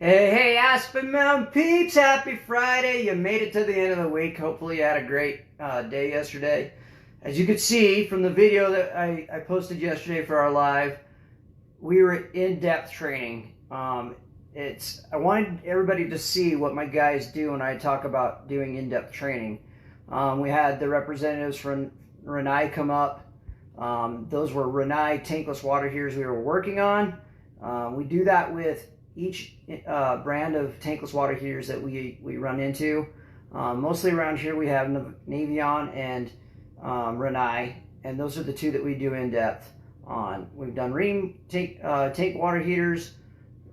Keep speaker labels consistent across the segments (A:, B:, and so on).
A: Hey, Aspen Mountain peeps, happy Friday. You made it to the end of the week. Hopefully you had a great day yesterday. As you could see from the video that I posted yesterday for our live, we were in-depth training. I wanted everybody to see what my guys do when I talk about doing in-depth training. We had the representatives from Rinnai come up. Those were Rinnai tankless water heaters we were working on. We do that with each brand of tankless water heaters that we run into. Mostly around here we have Navion and Rinnai, and those are the two that we do in depth on. We've done Rheem tank water heaters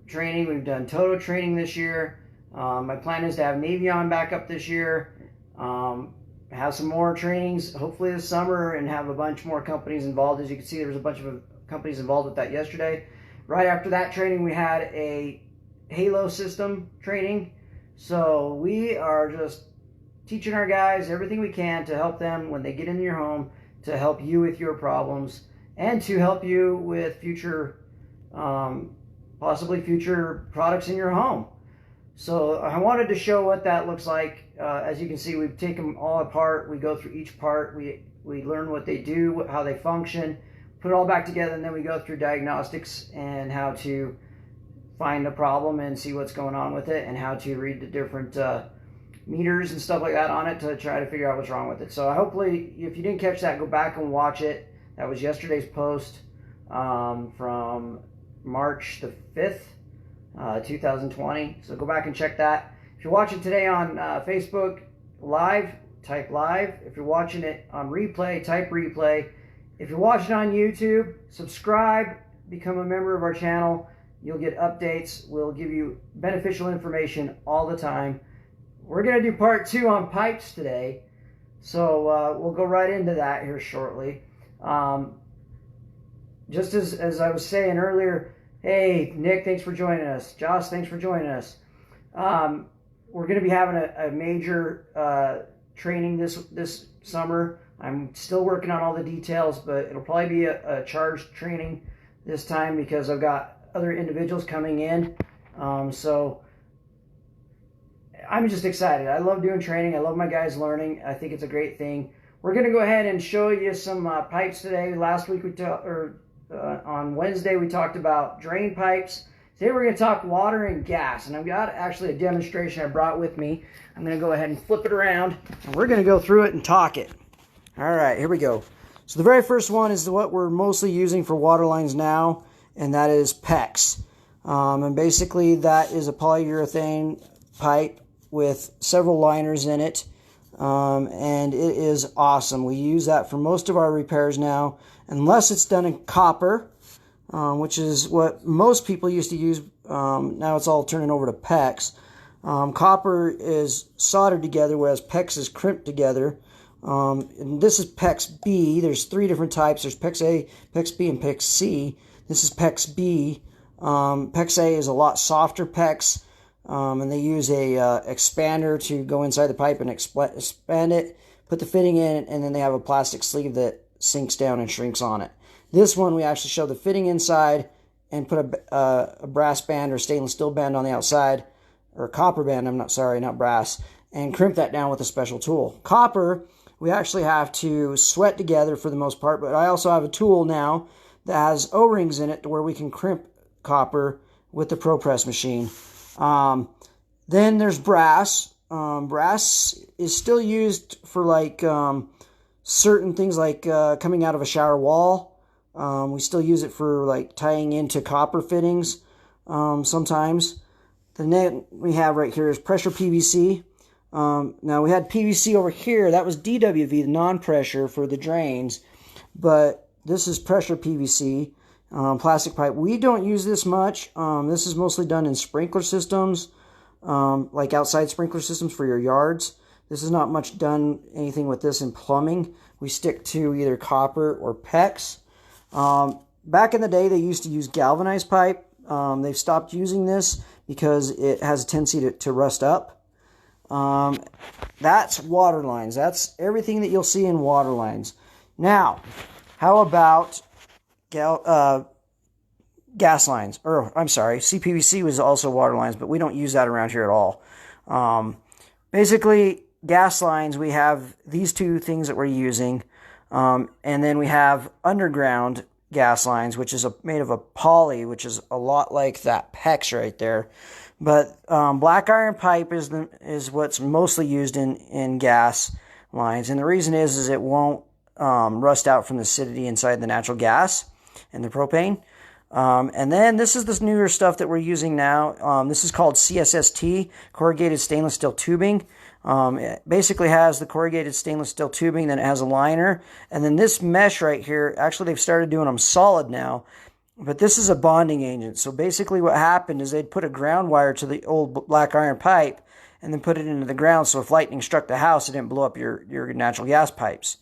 A: training. We've done Toto training this year. My plan is to have Navion back up this year. Have some more trainings hopefully this summer and have a bunch more companies involved. As you can see, there was a bunch of companies involved with that yesterday. Right after that training, we had a Halo system training. So we are just teaching our guys everything we can to help them when they get into your home, to help you with your problems, and to help you with future, possibly future products in your home. So I wanted to show what that looks like. As you can see, we've taken them all apart. We go through each part. We learn what they do, how they function, put it all back together, and then we go through diagnostics and how to find a problem and see what's going on with it, and how to read the different meters and stuff like that on it to try to figure out what's wrong with it. So hopefully, if you didn't catch that, go back and watch it. That was yesterday's post from March the 5th, 2020. So go back and check that. If you're watching today on Facebook Live, type live. If you're watching it on replay, type replay. If you're watching on YouTube, subscribe, become a member of our channel. You'll get updates. We'll give you beneficial information all the time. We're going to do part 2 on pipes today. So we'll go right into that here shortly. Just as I was saying earlier, hey, Nick, thanks for joining us. Josh, thanks for joining us. We're going to be having a major training this summer. I'm still working on all the details, but it'll probably be a charged training this time because I've got other individuals coming in. So I'm just excited. I love doing training. I love my guys learning. I think it's a great thing. We're going to go ahead and show you some pipes today. Last week on Wednesday we talked about drain pipes. Today we're going to talk water and gas, and I've got actually a demonstration I brought with me. I'm going to go ahead and flip it around, and we're going to go through it and talk it. All right, here we go. So the very first one is what we're mostly using for water lines now, and that is PEX. And basically that is a polyurethane pipe with several liners in it, and it is awesome. We use that for most of our repairs now, unless it's done in copper, which is what most people used to use. Now it's all turning over to PEX. Copper is soldered together, whereas PEX is crimped together. And this is PEX B. There's 3 different types. There's PEX A, PEX B, and PEX C. This is PEX B. PEX A is a lot softer PEX, and they use a expander to go inside the pipe and expand it, put the fitting in, and then they have a plastic sleeve that sinks down and shrinks on it. This one, we actually show the fitting inside and put a brass band or stainless steel band on the outside, or a copper band, not brass, and crimp that down with a special tool. Copper, we actually have to sweat together for the most part, but I also have a tool now that has O-rings in it to where we can crimp copper with the ProPress machine. Then there's brass. Brass is still used for like certain things like coming out of a shower wall. We still use it for like tying into copper fittings sometimes. The next we have right here is pressure PVC. Now we had PVC over here. That was DWV, the non-pressure for the drains. But this is pressure PVC, plastic pipe. We don't use this much. This is mostly done in sprinkler systems, like outside sprinkler systems for your yards. This is not much done anything with this in plumbing. We stick to either copper or PEX. Back in the day, they used to use galvanized pipe. They've stopped using this because it has a tendency to rust up. That's water lines. That's everything that you'll see in water lines. Now, how about gas lines, or I'm sorry, CPVC was also water lines, but we don't use that around here at all. Basically, gas lines, we have these two things that we're using, and then we have underground gas lines, which is made of a poly, which is a lot like that PEX right there. But black iron pipe is what's mostly used in gas lines, and the reason is it won't rust out from the acidity inside the natural gas and the propane. And then this is this newer stuff that we're using now. This is called CSST, corrugated stainless steel tubing. It basically has the corrugated stainless steel tubing, then it has a liner, and then this mesh right here, actually they've started doing them solid now, but this is a bonding agent. So basically what happened is they'd put a ground wire to the old black iron pipe and then put it into the ground, so if lightning struck the house, it didn't blow up your natural gas pipes.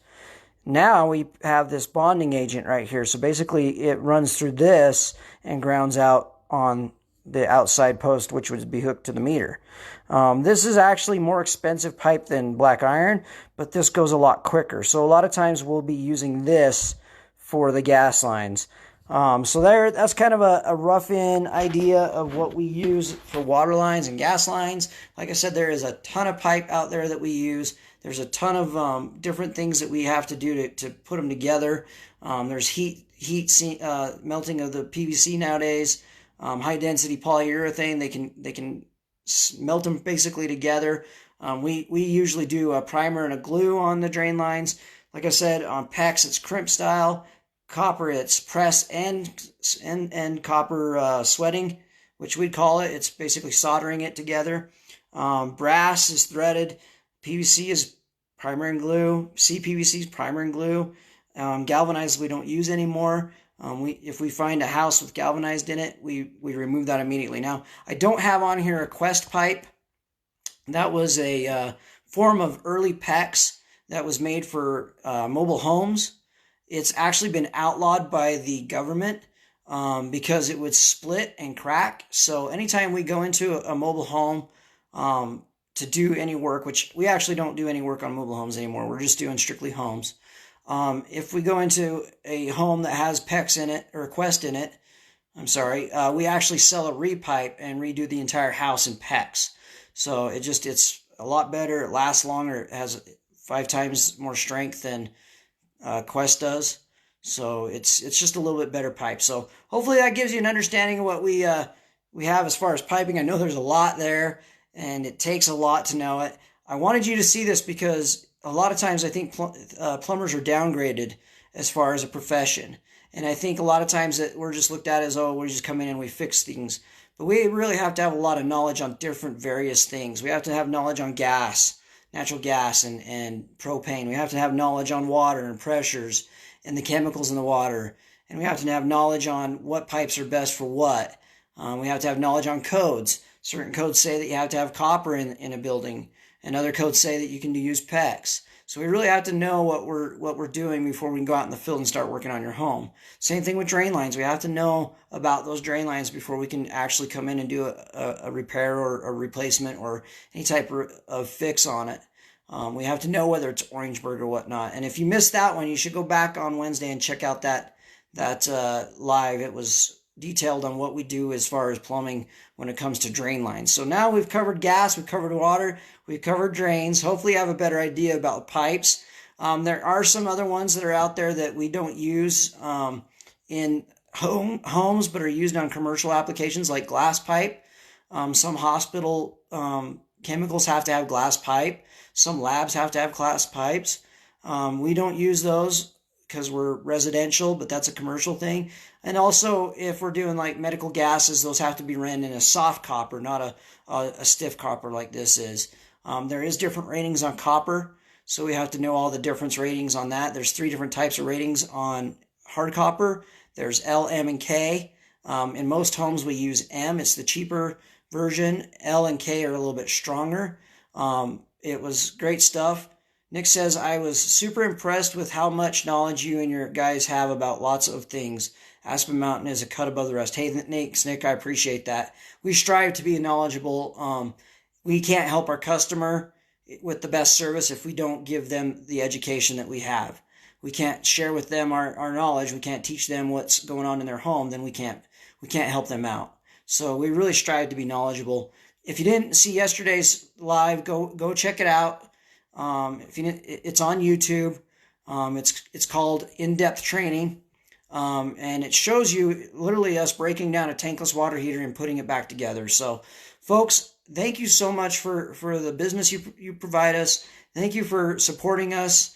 A: Now we have this bonding agent right here. So basically it runs through this and grounds out on the outside post, which would be hooked to the meter. This is actually more expensive pipe than black iron, but this goes a lot quicker. So a lot of times we'll be using this for the gas lines. So that's kind of a rough-in idea of what we use for water lines and gas lines. Like I said, there is a ton of pipe out there that we use. There's a ton of different things that we have to do to put them together. There's heat melting of the PVC nowadays. High density polyurethane. They can melt them basically together. We usually do a primer and a glue on the drain lines. Like I said, on PEX it's crimp style. Copper it's press and copper sweating, which we'd call it. It's basically soldering it together. Brass is threaded. PVC is primer and glue. CPVC is primer and glue. Galvanized we don't use anymore. If we find a house with galvanized in it, we remove that immediately. Now, I don't have on here a Quest pipe. That was a form of early PEX that was made for mobile homes. It's actually been outlawed by the government because it would split and crack. So anytime we go into a mobile home to do any work, which we actually don't do any work on mobile homes anymore, we're just doing strictly homes. If we go into a home that has PEX in it, or Quest in it, we actually sell a repipe and redo the entire house in PEX. So it's a lot better, it lasts longer, it has 5 times more strength than Quest does. So it's just a little bit better pipe. So hopefully that gives you an understanding of what we have as far as piping. I know there's a lot there, and it takes a lot to know it. I wanted you to see this because a lot of times I think plumbers are downgraded as far as a profession. And I think a lot of times that we're just looked at as, oh, we just come in and we fix things. But we really have to have a lot of knowledge on different various things. We have to have knowledge on gas, natural gas and propane. We have to have knowledge on water and pressures and the chemicals in the water. And we have to have knowledge on what pipes are best for what. We have to have knowledge on codes. Certain codes say that you have to have copper in a building, and other codes say that you can use PEX. So we really have to know what we're doing before we can go out in the field and start working on your home. Same thing with drain lines. We have to know about those drain lines before we can actually come in and do a repair or a replacement or any type of fix on it. We have to know whether it's Orangeburg or whatnot. And if you missed that one, you should go back on Wednesday and check out that live. It was detailed on what we do as far as plumbing when it comes to drain lines. So now we've covered gas, we've covered water, we've covered drains. Hopefully you have a better idea about pipes. There are some other ones that are out there that we don't use in homes, but are used on commercial applications like glass pipe. Some hospital chemicals have to have glass pipe. Some labs have to have glass pipes. We don't use those because we're residential, but that's a commercial thing. And also, if we're doing like medical gases, those have to be ran in a soft copper, not a stiff copper like this is. There is different ratings on copper, so we have to know all the difference ratings on that. There's 3 different types of ratings on hard copper. There's L, M, and K. In most homes, we use M. It's the cheaper version. L and K are a little bit stronger. It was great stuff. Nick says, I was super impressed with how much knowledge you and your guys have about lots of things. Aspen Mountain is a cut above the rest. Hey, Nick, I appreciate that. We strive to be knowledgeable. We can't help our customer with the best service if we don't give them the education that we have. We can't share with them our knowledge. We can't teach them what's going on in their home. Then we can't we can't help them out. So we really strive to be knowledgeable. If you didn't see yesterday's live, go check it out. It's on YouTube. It's called In-Depth Training, and it shows you literally us breaking down a tankless water heater and putting it back together. So, folks, thank you so much for the business you provide us. Thank you for supporting us.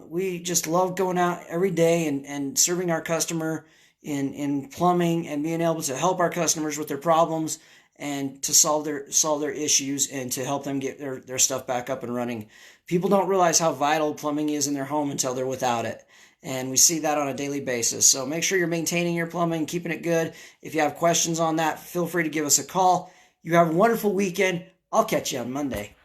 A: We just love going out every day and serving our customer in plumbing and being able to help our customers with their problems and to solve their issues and to help them get their stuff back up and running. People don't realize how vital plumbing is in their home until they're without it. And we see that on a daily basis. So make sure you're maintaining your plumbing, keeping it good. If you have questions on that, feel free to give us a call. You have a wonderful weekend. I'll catch you on Monday.